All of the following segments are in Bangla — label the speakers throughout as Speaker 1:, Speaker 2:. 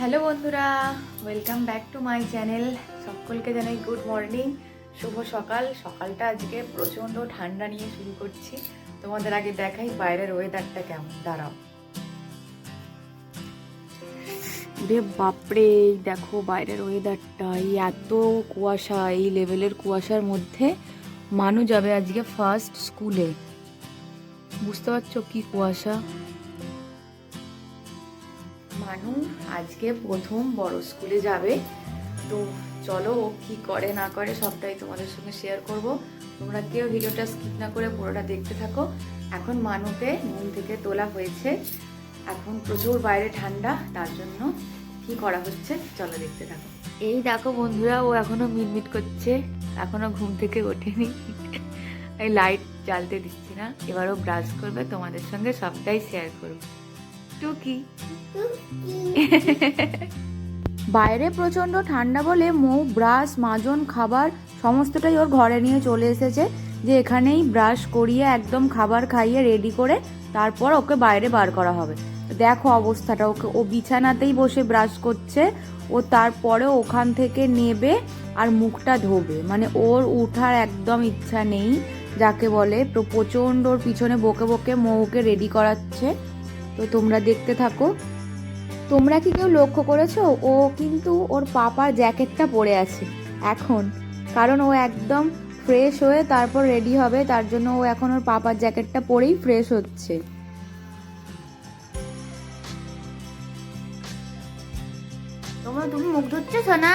Speaker 1: হ্যালো বন্ধুরা, welcome back to my channel. সকলকে জানাই গুড মর্নিং, শুভ সকাল। সকালটা আজকে প্রচণ্ড ঠান্ডা নিয়ে শুরু করছি। তোমাদের আগে দেখাই বাইরের ওয়েদারটা কেমন। দাঁড়াও, রে বাপরে, দেখো বাইরের ওয়েদারটা। এই এত কুয়াশা, এই লেভেলের কুয়াশার মধ্যে মানু যাবে আজকে ফার্স্ট স্কুলে। বুঝতে পারছো কি কুয়াশা? মানু আজকে প্রথম বড় স্কুলে যাবে। তো চলো ও কি করে না করে সবটাই তোমাদের সঙ্গে শেয়ার করব। তোমরা কেউ ভিডিওটা স্কিপ না করে পুরোটা দেখতে থাকো। এখন মানুকে ঘুম থেকে তোলা হয়েছে। এখন প্রচুর বাইরে ঠান্ডা, তার জন্য কি করা হচ্ছে চলো দেখতে থাকো। এই দেখো বন্ধুরা, ও এখনো মিটমিট করছে, এখনো ঘুম থেকে ওঠেনি। এই লাইট জ্বালতে দিচ্ছি না, এবারও ব্রাশ করবে, তোমাদের সঙ্গে সবটাই শেয়ার করবো। টুকি বাইরে প্রচন্ড ঠান্ডা বলে মৌ ব্রাশ, মাজন, খাবার সমস্তটাই ওর ঘরে নিয়ে চলে এসেছে, যে এখানেই ব্রাশ করিয়ে একদম খাবার খাইয়ে রেডি করে তারপর ওকে বাইরে বার করা হবে। দেখো অবস্থাটা, ওকে ও বিছানাতেই বসে ব্রাশ করছে। ও তারপরে ওখান থেকে নেবে আর মুখটা ধোবে, মানে ওর উঠার একদম ইচ্ছা নেই যাকে বলে। তো প্রচন্ড ওর পিছনে বকে বকে মৌকে রেডি করাচ্ছে। তো তোমরা দেখতে থাকো। তোমরা কি কেউ লক্ষ্য করেছো, ও কিন্তু ওর পাপার জ্যাকেটটা পরে আছে এখন, কারণ ও একদম ফ্রেশ হয়ে তারপর রেডি হবে, তার জন্য ও এখন ওর পাপার জ্যাকেটটা পরেই ফ্রেশ হচ্ছে। তুমি মুখ ধুচ্ছ না?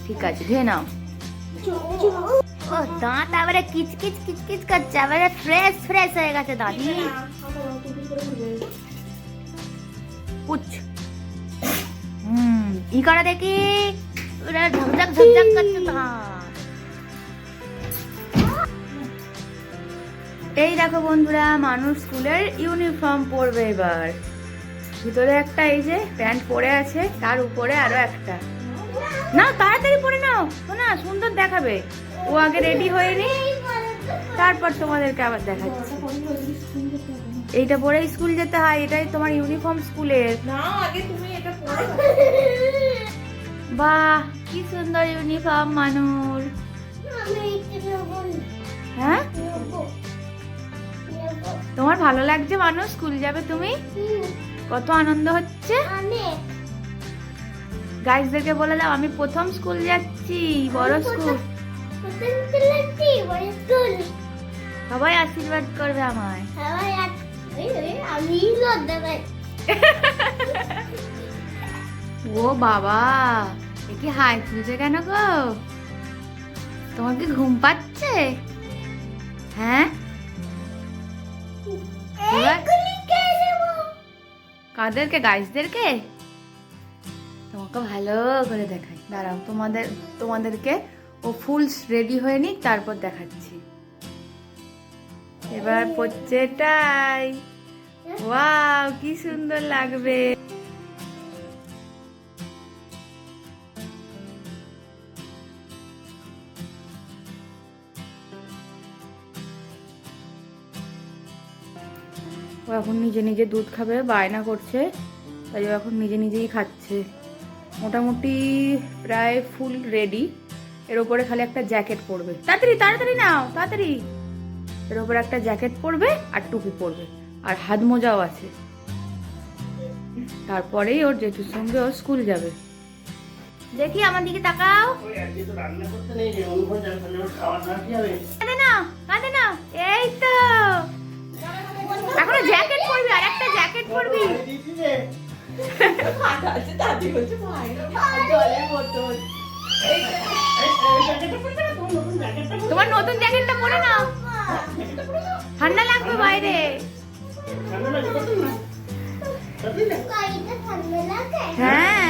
Speaker 1: ঠিক আছে, ধুয়ে নাও। ও দাঁত আবারে কিচকিচ কিচকিচ করছে, আবারে ফ্রেশ ফ্রেশ হয়ে গেছে দাদি। পুছ ই করা দেখি, ঝকঝক ঝকঝক করছে দাঁত। এই দেখো বন্ধুরা, মানুষ স্কুলের ইউনিফর্ম পরবে এবার। ভিতরে একটা এই যে প্যান্ট পরে আছে, তার উপরে আরো একটা। না তাড়াতাড়ি পরে নাও, না সুন্দর দেখাবে। ও আগে রেডি হয়ে নি, তারপর তোমাদেরকে আবার দেখাচ্ছি। এইটা পরে স্কুল যেতে হয়, এটাই তোমার ইউনিফর্ম স্কুলের।
Speaker 2: না আগে তুমি এটা পরে।
Speaker 1: বাহ কি সুন্দর ইউনিফর্ম মানুর। হ্যাঁ তোমার ভালো লাগছে মানুষ, স্কুল যাবে তুমি? কত আনন্দ হচ্ছে। গাইজদেরকে বলে দাও আমি প্রথম স্কুল যাচ্ছি, বড় স্কুল। সবাই আশীর্বাদ করবে আমায়। ও বাবা, এ কি হাই তুলছে কেন গো? তোমার কি ঘুম পাচ্ছে? হ্যাঁ কাদেরকে? গাইজদেরকে? তোমাকে ভালো করে দেখাই, দাঁড়াও। তোমাদেরকে ও ফুল রেডি হয়ে নি, তারপর দেখাচ্ছি। এবার পড়ছে এটাই। ওয়াও কি সুন্দর লাগবে। ও এখন নিজে নিজে দুধ খাবে, বায়না করছে, তাই ও এখন নিজে নিজেই খাচ্ছে। মোটামুটি প্রায় ফুল রেডি। এর উপরে খালি একটা জ্যাকেট পরবে। তাড়াতাড়ি তাড়াতাড়ি নাও, তাড়াতাড়ি। এর উপরে একটা জ্যাকেট পরবে আর টুপি পরবে, আর হাত মোজাও আছে। তারপরেই ওর জেঠুর সঙ্গে ও স্কুল যাবে। দেখি আমার দিকে তাকাও। কাঁদে না, কাঁদে না। এই তো এখনো জ্যাকেট পরবি, আর একটা জ্যাকেট পরবি। তোমার নতুন জ্যাকেটটা পরে নাও, ঠান্ডা লাগবে বাইরে। হ্যাঁ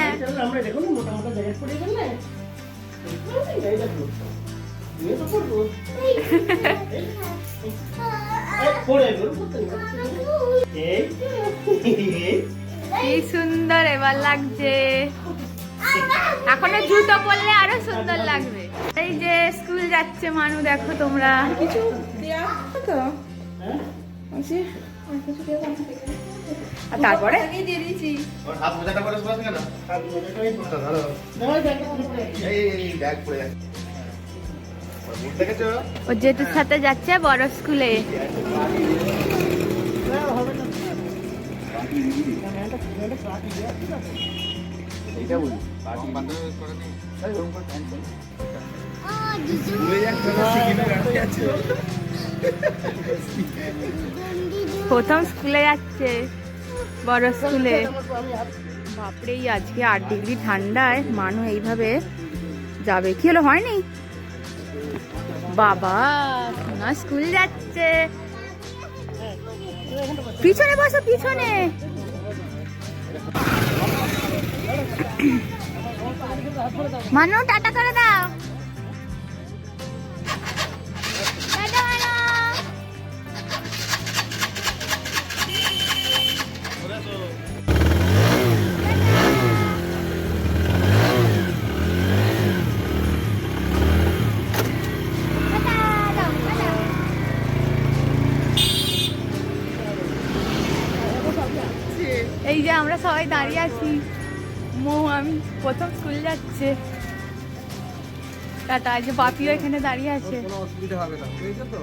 Speaker 1: কি সুন্দর এবার লাগছে। এখনো জুতো পরলে আরো সুন্দর লাগবে। এই যে স্কুল যাচ্ছে মানু, দেখো তোমরা।
Speaker 2: কিছু দেয়া তো
Speaker 1: আর তারপরে
Speaker 2: আগেই দিয়ে দিয়েছি।
Speaker 3: ওর হাত মোজাটা করে বসে কেন? হাত মোজাটাই পড়তে ধরো। এই ব্যাগ পড়ে যাচ্ছে। ওর মুখ দেখেছো?
Speaker 1: ও জেঠুর সাথে যাচ্ছে বড় স্কুলে।
Speaker 3: এইটা বলি। পার্টি বান্ধব করে নেই। এই ওরকম করে প্যান্ট পরে। ভুলে যাচ্ছে না সিকিমে গাড়ি আছে।
Speaker 1: প্রথম স্কুলে যাচ্ছে বড় স্কুলে। বাপরে এই আজকে 8 ডিগ্রি ঠান্ডায় মানু এইভাবে যাবে, কি হলো হয়নি? বাবা সোনা স্কুল যাচ্ছে। পিছনে বসো পিছনে। মানু টাটা করে দাও। টাটা মানু। এই যে আমরা সবাই দাঁড়িয়ে আছি, আমি প্রথম স্কুল যাচ্ছে। টাটা। এই যে বাপিও এখানে দাঁড়িয়ে আছে।
Speaker 3: কোনো অসুবিধা হবে না, বুঝেছো তো?